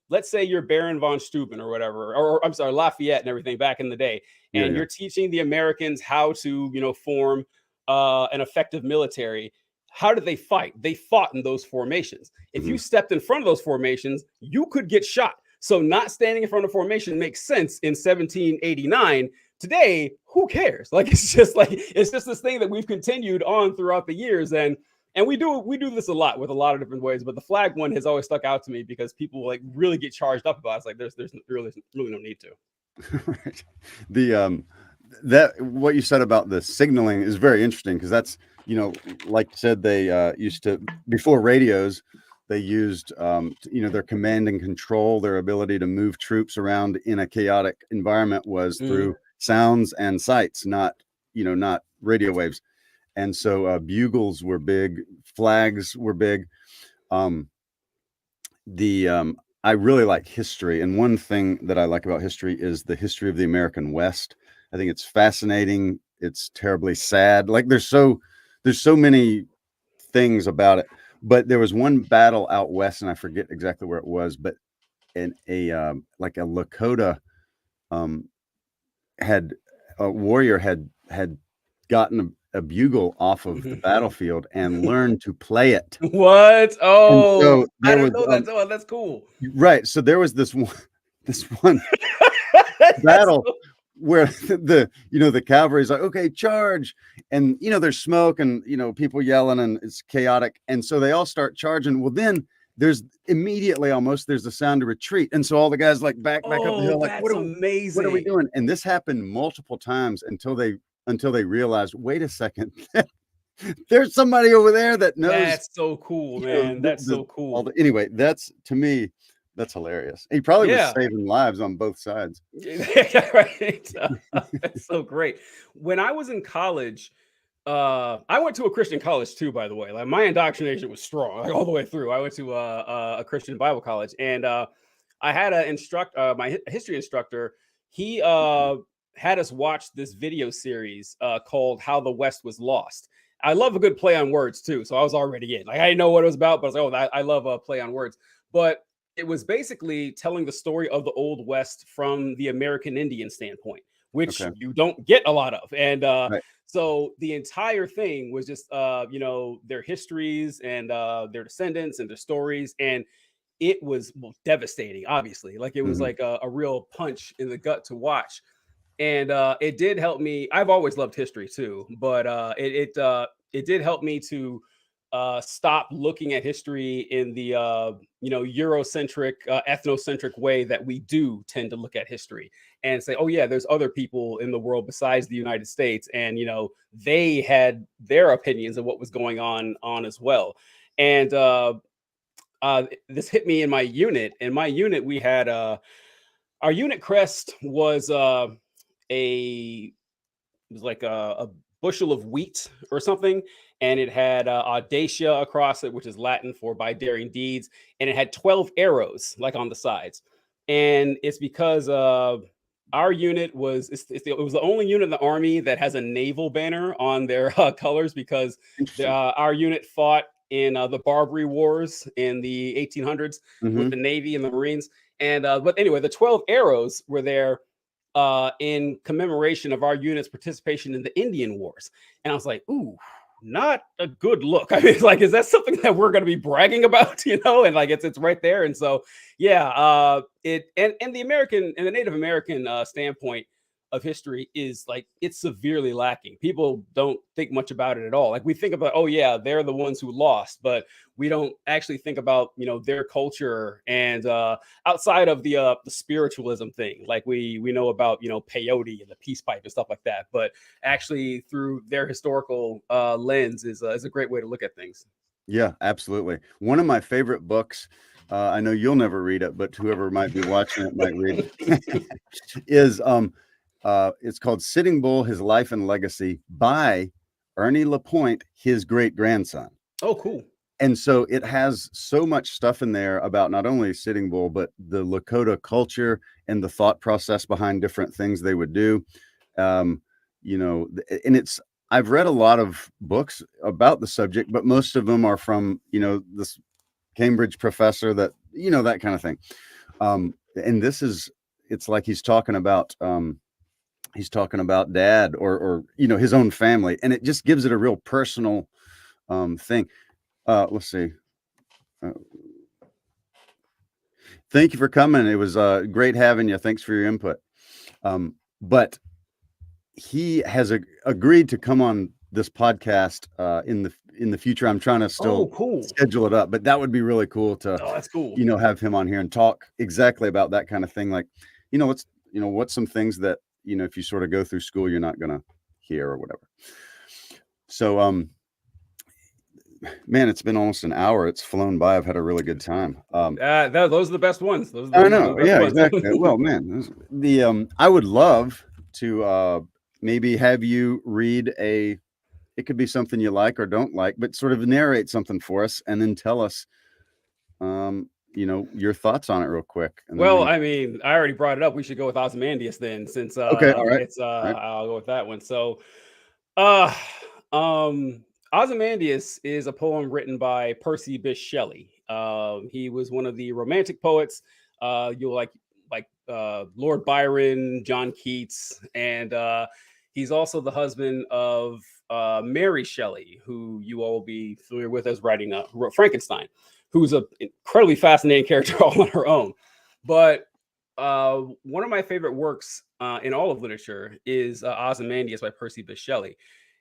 let's say you're Baron von Steuben or whatever, or I'm sorry, Lafayette and everything back in the day, and you're teaching the Americans how to, form an effective military. How did they fight? They fought in those formations. If you stepped in front of those formations, you could get shot. So not standing in front of formation makes sense in 1789. Today, who cares? Like it's just this thing that we've continued on throughout the years, and we do this a lot with a lot of different ways. But the flag one has always stuck out to me because people like really get charged up about it. It's like there's really no need to. Right. The that what you said about the signaling is very interesting because that's like you said, they used to, before radios, they used their command and control, their ability to move troops around in a chaotic environment was through sounds and sights, not radio waves. And so bugles were big, flags were big. I really like history, and one thing that I like about history is the history of the American West. I think it's fascinating. It's terribly sad. Like there's so many things about it. But there was one battle out west, and I forget exactly where it was, but in a Lakota had a warrior had gotten a bugle off of the battlefield and learned to play it. What? Oh, so I don't know. That's cool. Right. So there was this one battle where the cavalry's like, okay, charge. And, there's smoke and, people yelling and it's chaotic. And so they all start charging. Well, then there's immediately there's a sound to retreat. And so all the guys like back up the hill. Like, that's amazing. What are we doing? And this happened multiple times until they realized, wait a second, there's somebody over there that knows. That's so cool, man. That's so cool. Anyway, that's, to me, that's hilarious. He probably was saving lives on both sides. Right. That's so great. When I was in college, I went to a Christian college too, by the way. Like my indoctrination was strong, like all the way through. I went to a Christian Bible college, and I had my history instructor. He had us watch this video series called "How the West Was Lost." I love a good play on words too, so I was already in. Like I didn't know what it was about, but I was like, I love a play on words. But it was basically telling the story of the Old West from the American Indian standpoint, which you don't get a lot of. And so the entire thing was just, their histories and their descendants and their stories. And it was devastating, obviously. Like it was like a real punch in the gut to watch. And it did help me. I've always loved history too, but it did help me to stop looking at history in the Eurocentric, ethnocentric way that we do tend to look at history, and say, oh yeah, there's other people in the world besides the United States, and they had their opinions of what was going on as well. And this hit me in my unit. In my unit, we had our unit crest was a bushel of wheat or something, and it had audacia across it, which is Latin for by daring deeds, and it had 12 arrows like on the sides. And it's because our unit was it was the only unit in the army that has a naval banner on their colors, because our unit fought in the Barbary Wars in the 1800s with the Navy and the Marines. And but anyway, the 12 arrows were there in commemoration of our unit's participation in the Indian Wars. And I was like, ooh, not a good look. I mean, it's like, is that something that we're going to be bragging about, and like it's right there. And so yeah, it and the American and the Native American standpoint of history is like it's severely lacking. People don't think much about it at all. Like we think about, oh yeah, they're the ones who lost, but we don't actually think about their culture and outside of the spiritualism thing. Like we know about peyote and the peace pipe and stuff like that, but actually through their historical lens is a great way to look at things. Yeah, absolutely. One of my favorite books, I know you'll never read it, but whoever might be watching it might read it, is it's called Sitting Bull, His Life and Legacy by Ernie Lapointe, his great-grandson. Oh, cool. And so it has so much stuff in there about not only Sitting Bull, but the Lakota culture and the thought process behind different things they would do. And I've read a lot of books about the subject, but most of them are from, this Cambridge professor that kind of thing. And it's like he's talking about dad or his own family, and it just gives it a real personal thing. Let's see. Thank you for coming. It was great having you. Thanks for your input. But he has agreed to come on this podcast in the future. I'm trying to still schedule it up, but that would be really cool to that's cool. Have him on here and talk exactly about that kind of thing. Like, what's some things that if you sort of go through school, you're not gonna hear or whatever. So man, it's been almost an hour. It's flown by. I've had a really good time. Those are the best ones. I know. Yeah, exactly. Well, man, I would love to maybe have you read it could be something you like or don't like, but sort of narrate something for us and then tell us, your thoughts on it real quick. Well, I mean, I already brought it up. We should go with Ozymandias then, since okay, all right. I'll go with that one. So, Ozymandias is a poem written by Percy Bysshe Shelley. He was one of the Romantic poets. You'll like Lord Byron, John Keats, and he's also the husband of Mary Shelley, who you all will be familiar with as writing wrote Frankenstein, who's an incredibly fascinating character all on her own. But one of my favorite works in all of literature is Ozymandias by Percy Bysshe Shelley.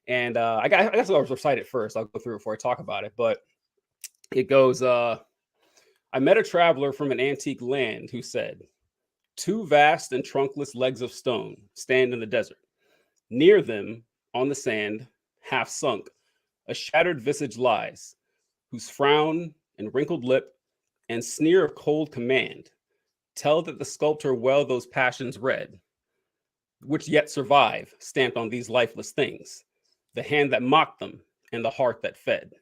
And I guess I'll recite it first. I'll go through it before I talk about it. But it goes, I met a traveler from an antique land who said, 2 vast and trunkless legs of stone stand in the desert. Near them, on the sand, half sunk, a shattered visage lies, whose frown and wrinkled lip and sneer of cold command tell that the sculptor well those passions read, which yet survive, stamped on these lifeless things, the hand that mocked them and the heart that fed.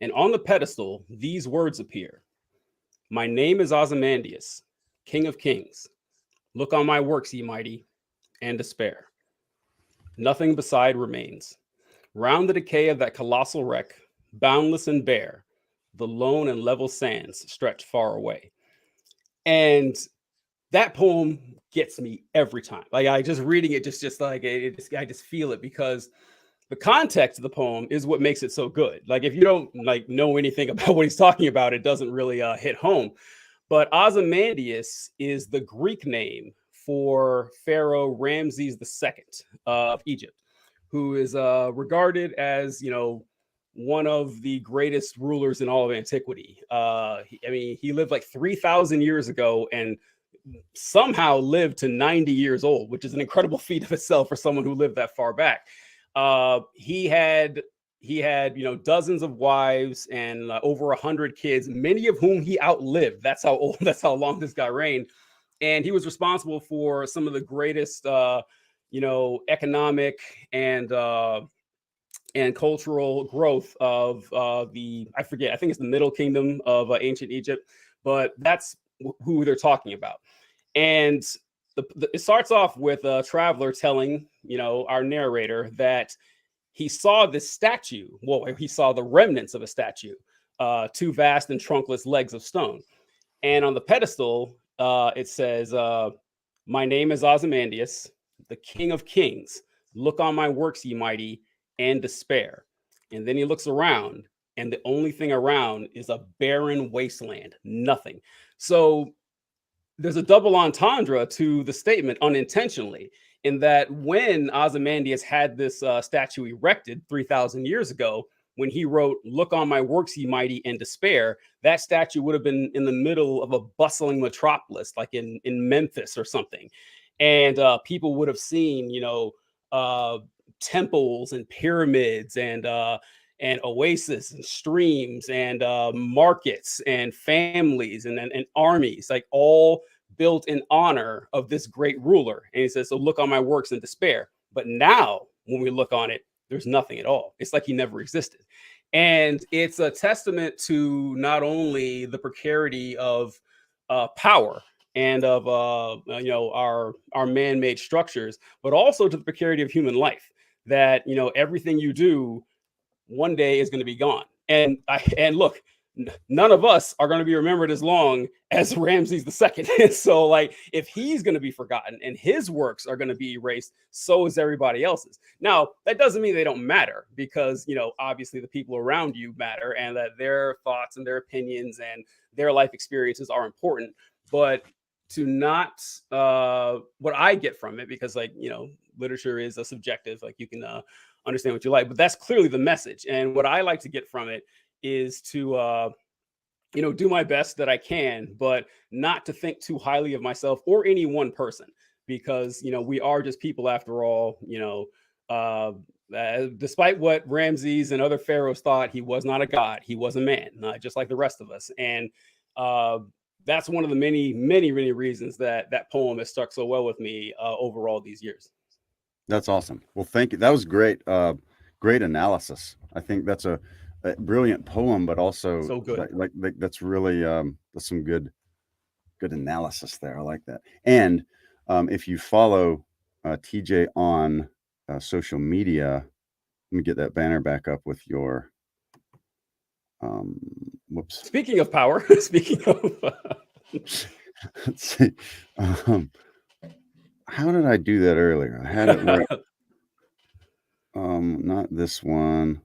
And on the pedestal, these words appear. My name is Ozymandias, King of Kings. Look on my works, ye mighty, and despair. Nothing beside remains. Round the decay of that colossal wreck, boundless and bare, the lone and level sands stretch far away. And that poem gets me every time. Like I just reading it, just like I just feel it, because the context of the poem is what makes it so good. Like if you don't know anything about what he's talking about, it doesn't really hit home. But Ozymandias is the Greek name for Pharaoh Ramses II of Egypt, who is regarded as, one of the greatest rulers in all of antiquity. He lived like 3,000 years ago and somehow lived to 90 years old, which is an incredible feat of itself for someone who lived that far back. He had dozens of wives and over 100 kids, many of whom he outlived. That's how long this guy reigned. And he was responsible for some of the greatest, economic and cultural growth of I think it's the Middle Kingdom of ancient Egypt, but that's who they're talking about. And it starts off with a traveler telling, our narrator that he saw this statue. Well, he saw the remnants of a statue, 2 vast and trunkless legs of stone. And on the pedestal, it says, my name is Ozymandias, the King of Kings. Look on my works, ye mighty, and despair. And then he looks around, and the only thing around is a barren wasteland, nothing. So there's a double entendre to the statement unintentionally, in that when Ozymandias had this statue erected 3,000 years ago, when he wrote, "Look on my works, ye mighty, and despair," that statue would have been in the middle of a bustling metropolis, like in Memphis or something. And people would have seen, uh, temples and pyramids and oasis and streams and markets and families and armies, like all built in honor of this great ruler. And he says, "So look on my works and despair." But now, when we look on it, there's nothing at all. It's like he never existed. And it's a testament to not only the precarity of power and of our man-made structures, but also to the precarity of human life. That everything you do one day is going to be gone. And look, none of us are going to be remembered as long as Ramses II. And so, like, if he's going to be forgotten and his works are going to be erased, so is everybody else's. Now, that doesn't mean they don't matter, because obviously the people around you matter, and that their thoughts and their opinions and their life experiences are important. But to not what I get from it, because literature is a subjective, like you can understand what you like, but that's clearly the message. And what I like to get from it is to do my best that I can, but not to think too highly of myself or any one person, because we are just people after all. Despite what Ramses and other pharaohs thought, he was not a god. He was a man, just like the rest of us. And that's one of the many, many, many reasons that that poem has stuck so well with me over all these years. That's awesome. Well, thank you. That was great. Great analysis. I think that's a brilliant poem, but also So good. like that's really that's some good analysis there. I like that. And if you follow TJ on social media, let me get that banner back up with your whoops. Speaking of power, speaking of Let's see. How did I do that earlier? I had it where, not this one.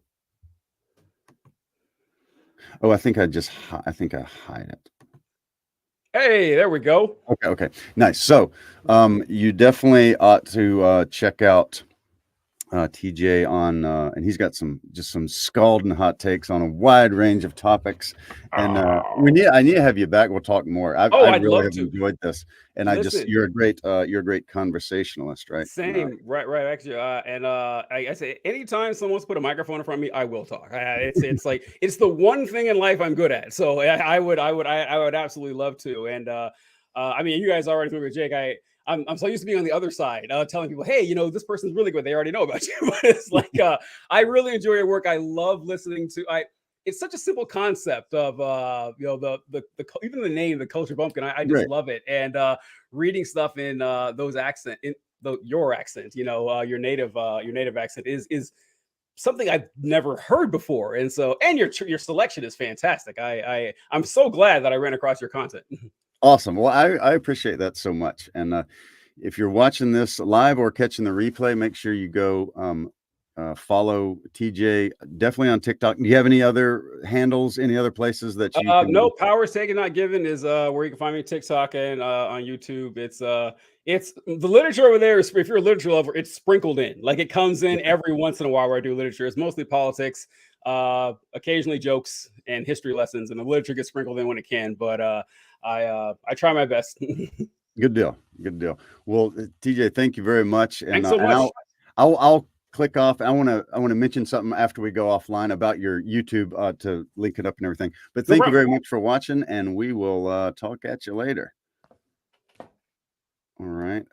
Oh, I think I hide it. Hey, there we go. Okay. Nice. So you definitely ought to check out TJ on and he's got some scalding hot takes on a wide range of topics. And I need to have you back. We'll talk more. I I'd really love have to. enjoyed this. And Listen, you're a great conversationalist, right? Same, right. Actually, I say anytime someone wants to put a microphone in front of me, I will talk. It's like it's the one thing in life I'm good at. So I would absolutely love to. And I mean, you guys already with Jake. I'm so used to being on the other side, telling people, hey, this person's really good. They already know about you. But it's like I really enjoy your work. I love listening to. It's such a simple concept of the even the name, the culture bumpkin. I just love it. And reading stuff in those accent, your accent, your native accent is something I've never heard before. And so, and your selection is fantastic. I'm so glad that I ran across your content. Awesome. Well, I appreciate that so much. And if you're watching this live or catching the replay, make sure you go follow TJ, definitely on TikTok. Do you have any other handles, any other places that you can... No, Power is Taken Not Given is where you can find me, TikTok and on YouTube. It's the literature over there is, if you're a literature lover, it's sprinkled in. Like it comes in every once in a while where I do literature. It's mostly politics, occasionally jokes and history lessons, and the literature gets sprinkled in when it can. But I try my best. Good deal. Well, TJ, thank you very much. And thanks so much. I'll click off. I want to mention something after we go offline about your YouTube to link it up and everything. But thank you very much for watching, and we will talk at you later. All right.